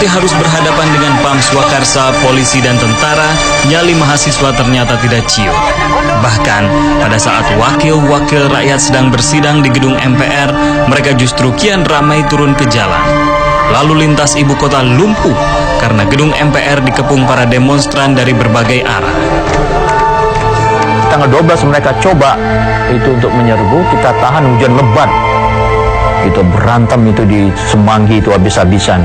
harus berhadapan dengan Pam Swakarsa, polisi dan tentara, nyali mahasiswa ternyata tidak ciut. Bahkan, pada saat wakil-wakil rakyat sedang bersidang di gedung MPR, mereka justru kian ramai turun ke jalan. Lalu lintas ibu kota lumpuh karena gedung MPR dikepung para demonstran dari berbagai arah. Tanggal 12 mereka coba itu untuk menyerbu, kita tahan hujan lebat. Itu berantem itu di Semanggi itu habis-habisan.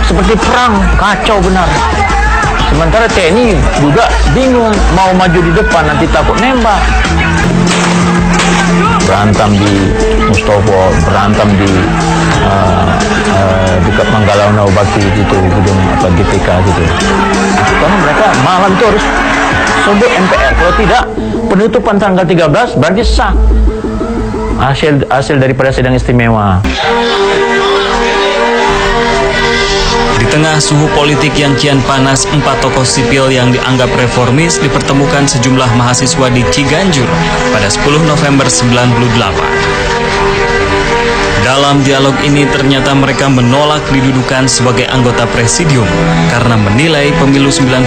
Seperti perang, kacau benar. Sementara TNI juga bingung mau maju di depan, nanti takut nembak. Berantem di Mustopo, berantem di dekat Manggalau Naubakti gitu, gedung GPK gitu. Karena mereka malam itu harus sebut MPR. Kalau tidak, penutupan tanggal 13 berarti sah. Hasil daripada sidang istimewa. Di tengah suhu politik yang kian panas, 4 tokoh sipil yang dianggap reformis dipertemukan sejumlah mahasiswa di Ciganjur pada 10 November 98. Dalam dialog ini ternyata mereka menolak didudukan sebagai anggota presidium karena menilai pemilu 99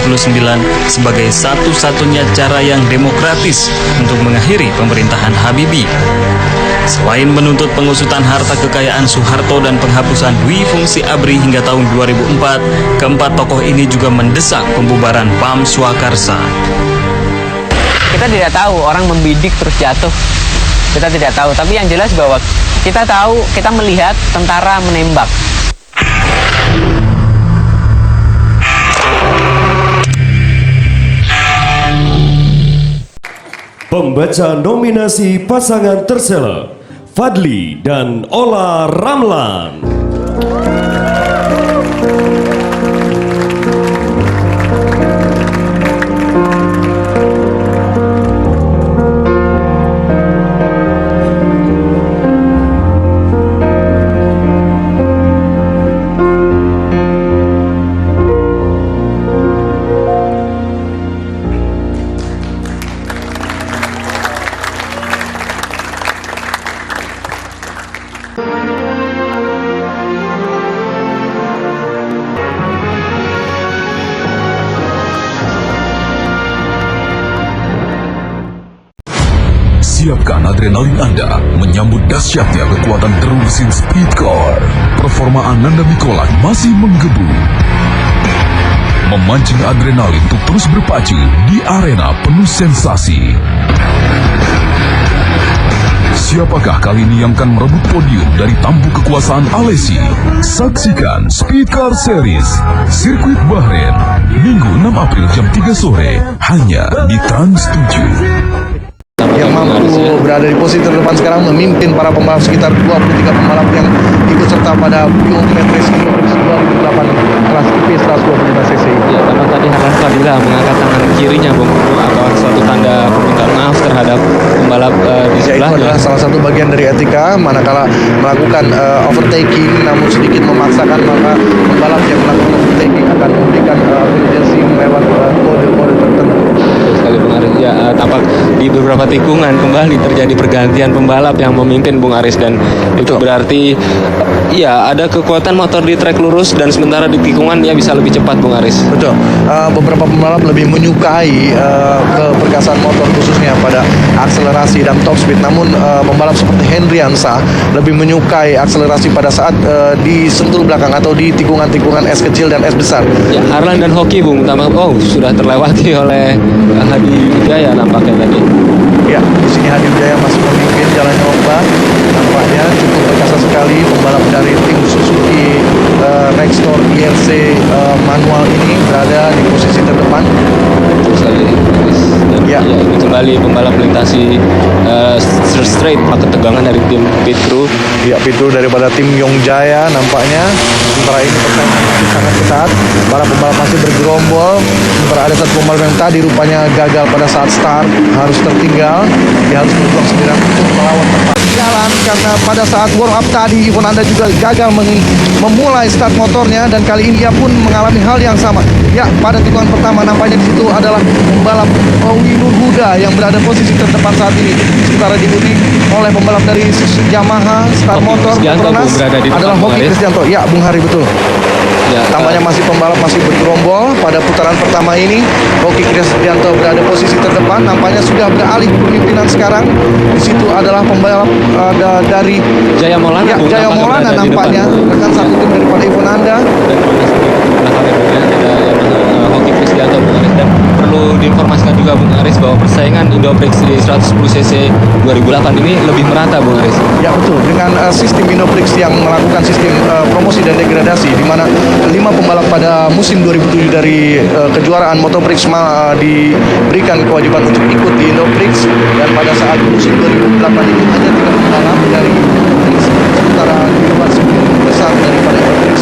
sebagai satu-satunya cara yang demokratis untuk mengakhiri pemerintahan Habibie. Selain menuntut pengusutan harta kekayaan Soeharto dan penghapusan dui fungsi ABRI hingga tahun 2004, keempat tokoh ini juga mendesak pembubaran Pam Swakarsa. Kita tidak tahu orang membidik terus jatuh. Kita tidak tahu, tapi yang jelas bahwa kita tahu, kita melihat tentara menembak. Pembaca nominasi pasangan terseleb Fadli dan Ola Ramlan. Siapkan adrenalin Anda menyambut dahsyatnya kekuatan terusin Speedcar. Performa Ananda Mikolan masih menggebu, memancing adrenalin untuk terus berpacu di arena penuh sensasi. Siapakah kali ini yang akan merebut podium dari tampuk kekuasaan Alesi? Saksikan Speedcar Series Sirkuit Bahrain Minggu 6 April jam 3 sore hanya di Trans 7. Yang mampu berada di posisi terdepan sekarang memimpin para pembalap sekitar 23 pembalap yang ikut serta pada Biometris 2008 kelas IP 125cc. Ya, karena tadi Harlan Fadila mengangkat tangan kirinya, Bung, atau suatu tanda permintaan maaf terhadap pembalap di sebelahnya. Itu adalah salah satu bagian dari etika, manakala melakukan overtaking namun sedikit memaksakan, maka pembalap yang melakukan overtaking akan memberikan penjelasan lewat kode-kode tertentu. Betul sekali, Bung Aris. Ya, tampak di beberapa tikungan kembali terjadi pergantian pembalap yang memimpin, Bung Aris, dan itu berarti ya ada kekuatan motor di trek lurus dan sementara di tikungan dia bisa lebih cepat, Bung Aris. Betul. Beberapa pembalap lebih menyukai keperkasaan motor khususnya pada akselerasi dan top speed. Namun pembalap seperti Hendriansa lebih menyukai akselerasi pada saat di sentul belakang atau di tikungan-tikungan es kecil dan es besar. Ya, Harlan dan Hoki, Bung, sudah terlewati oleh Hadi Wijaya nampaknya tadi. Ya, di sini Hadi Wijaya masih memimpin jalannya ombak. Nampaknya cukup perkasa sekali pembalap dari tim Suzuki Rextor IRC manual ini berada di posisi terdepan. Betul sekali. Dan Ya. ini kembali kembali pembalap melintasi straight. Ketegangan dari tim pit crew. Ya, itu daripada tim Yongjaya nampaknya. Sementara ini persaingan masih sangat ketat. Para pembalap masih bergerombol. Sementara ada satu pembalap yang tadi rupanya gagal pada saat start, harus tertinggal. Dia harus berjuang sendirian untuk melawan tempat jalan karena pada saat warm up tadi Ivan Anda juga gagal memulai start motornya, dan kali ini ia pun mengalami hal yang sama. Ya, pada tikungan pertama nampaknya di situ adalah pembalap Owi Nur Huda yang berada posisi terdepan saat ini. Sementara diikuti oleh pembalap dari Yamaha start motor Petronas adalah Hoki Kristianto. Ya, Bung Hari, betul. Ya, Tampaknya pembalap masih bergerombol pada putaran pertama ini. Hoki Kristianto berada posisi terdepan, nampaknya sudah beralih kepemimpinan sekarang. Di situ adalah pembalap dari Jaya Maulana. ya, Jaya Maulana nampaknya rekan satu tim daripada Ivan Anda. Ada Hoki Kristianto, Bung Aris, dan perlu diinformasikan juga Bung Aris bahwa persaingan Indoprix di 110cc 2008 ini lebih merata, Bung Aris. Ya, betul, dengan sistem Indoprix yang melakukan sistem promosi dan degradasi, di mana 5 pembalap pada musim 2007 dari kejuaraan Motoprix diberikan kewajiban untuk ikut di Indoprix, dan pada saat musim 2008 ini hanya 3 pembalap dari Indoprix, sementara kejuaraan besar daripada Indoprix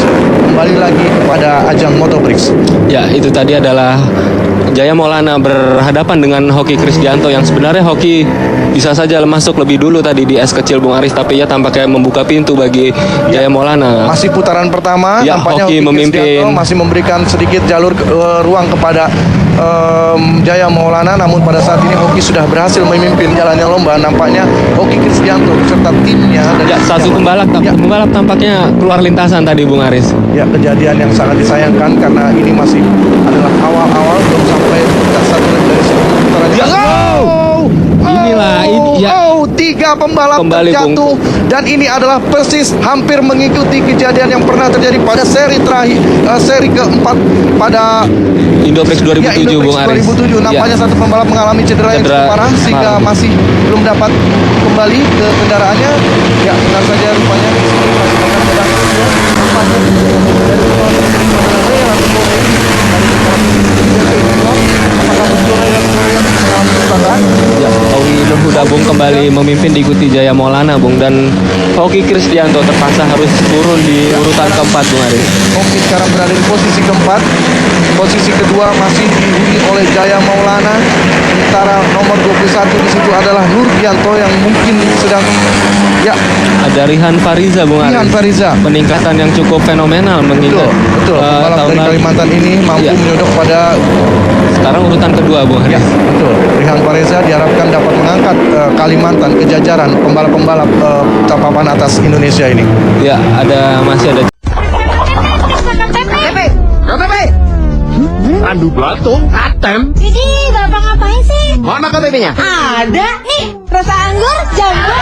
kembali lagi kepada ajang Motoprix. Ya, itu tadi adalah Jaya Maulana berhadapan dengan Hoki Kristianto, yang sebenarnya Hoki bisa saja masuk lebih dulu tadi di S kecil, Bung Aris, tapi ya tampaknya membuka pintu bagi Jaya Maulana. Masih putaran pertama, Ya, tampaknya Hoki memimpin. Kristianto masih memberikan sedikit jalur ruang kepada Jaya Maulana, namun pada saat ini Hoki sudah berhasil memimpin jalannya lomba. Nampaknya Hoki Kristianto beserta timnya dan Ya, satu pembalap tampaknya keluar lintasan tadi, Bung Aris. ya, kejadian yang sangat disayangkan karena ini masih adalah awal-awal, belum sampai satu lagi dari putaran. Ya, inilah ini ya. 3 pembalap Kembali, terjatuh, dan ini adalah persis hampir mengikuti kejadian yang pernah terjadi pada seri terakhir, seri keempat pada Indoprix 2007, Indoprix Bung Aris. 2007. Nampaknya Ya. satu pembalap mengalami cedera yang cukup parah sehingga masih belum dapat kembali ke kendaraannya. Ya, benar saja rupanya di sini masih akan sedang nampaknya dari pembalap ini adalah Ray Lampore dari pembalap apakah betul Ray Lampore yang mengalami kecelakaan? Ya, Owi Nur Huda, Bung, kembali memimpin diikuti Jaya Maulana, Bung, dan Hoki Kristianto terpaksa harus turun di urutan keempat, Bung Aris. Hoki sekarang berada di posisi keempat. Posisi kedua masih dihuni oleh Jaya Maulana. Sementara nomor 21 di situ adalah Nurgianto yang mungkin sedang Ada Rihan Fariza, Bung Aris. Rihan Fariza. Peningkatan yang cukup fenomenal mengingat Betul. Pembalap tahun dari lalu. Kalimantan ini mampu Ya. menyodok pada Sekarang urutan kedua, Bung Aris. betul. Rihan Fariza diharapkan dapat mengangkat Kalimantan ke jajaran pembalap-pembalap papan atas Indonesia ini. Ya, masih ada. Adu belatung, atem. Jadi bapak ngapain sih? Mana KTP-nya? Ada nih, rasa anggur, jambu.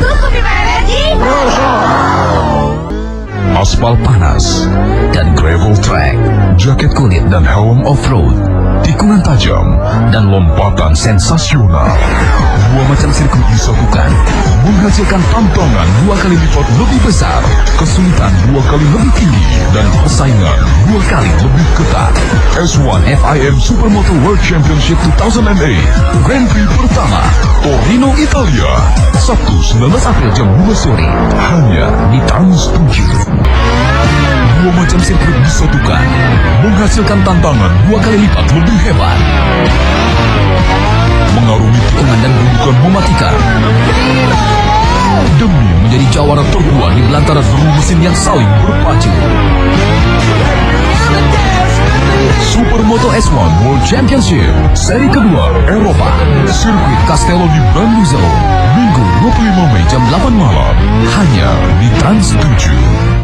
Terus kopi energi. Aspal panas dan gravel track, jaket kulit dan helm off-road, tikungan tajam dan lompatan sensasional. 2 macam sirkuit disatukan, menghasilkan tantangan 2 kali lipat lebih besar, kesulitan 2 kali lebih tinggi, dan persaingan 2 kali lebih ketat. S1 FIM Supermoto World Championship 2008 Grand Prix pertama, Torino, Italia, Sabtu 19 April jam 2 sore, hanya di Trans 7. 2 macam sirkuit disatukan, menghasilkan tantangan 2 kali lipat lebih hebat. Mengarungi tikungan dan gundukan mematikan, demi menjadi jawara tertua di belantara deru mesin yang saling berpacu. Supermoto S1 World Championship seri kedua Eropa, sirkuit Castello di Bandung, Minggu 25 Mei jam 8 malam, hanya di Trans 7.